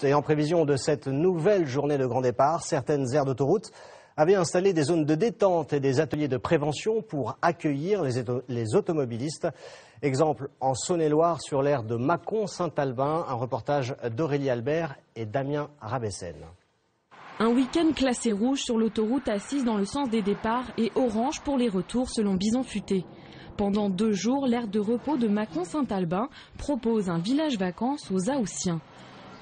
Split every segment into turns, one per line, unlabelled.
juste. Et en prévision de cette nouvelle journée de grand départ, certaines aires d'autoroute avaient installé des zones de détente et des ateliers de prévention pour accueillir les automobilistes. Exemple en Saône-et-Loire sur l'aire de Mâcon-Saint-Albin, un reportage d'Aurélie Albert et Damien Rabessène.
Un week-end classé rouge sur l'autoroute A6 dans le sens des départs et orange pour les retours selon Bison Futé. Pendant 2 jours, l'aire de repos de Mâcon-Saint-Albin propose un village vacances aux Haussiens.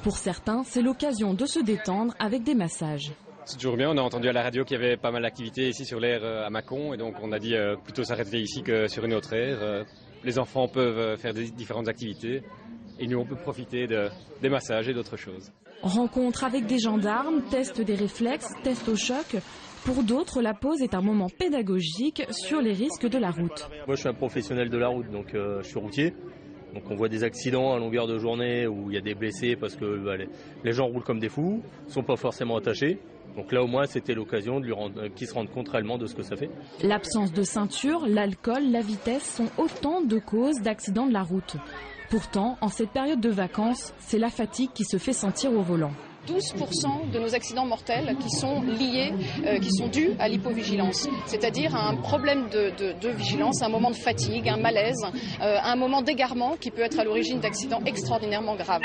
Pour certains, c'est l'occasion de se détendre avec des massages.
C'est toujours bien, on a entendu à la radio qu'il y avait pas mal d'activités ici sur l'aire à Mâcon et donc on a dit plutôt s'arrêter ici que sur une autre aire. Les enfants peuvent faire des différentes activités et nous on peut profiter des massages et d'autres choses.
Rencontre avec des gendarmes, test des réflexes, test au choc. Pour d'autres, la pause est un moment pédagogique sur les risques de la route.
Moi je suis un professionnel de la route, donc je suis routier. Donc on voit des accidents à longueur de journée où il y a des blessés parce que les gens roulent comme des fous, ne sont pas forcément attachés. Donc là au moins c'était l'occasion de qu'ils se rendent compte réellement de ce que ça fait. L'absence
de ceinture, l'alcool, la vitesse sont autant de causes d'accidents de la route. Pourtant, en cette période de vacances, c'est la fatigue qui se fait sentir au volant.
12% de nos accidents mortels qui sont liés, qui sont dus à l'hypovigilance, c'est-à-dire à un problème de vigilance, un moment de fatigue, un malaise, un moment d'égarement qui peut être à l'origine d'accidents extraordinairement graves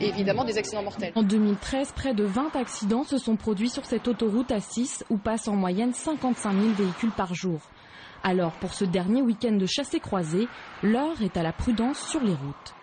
et évidemment des accidents mortels.
En 2013, près de 20 accidents se sont produits sur cette autoroute A6 où passent en moyenne 55 000 véhicules par jour. Alors pour ce dernier week-end de chassé-croisé, l'heure est à la prudence sur les routes.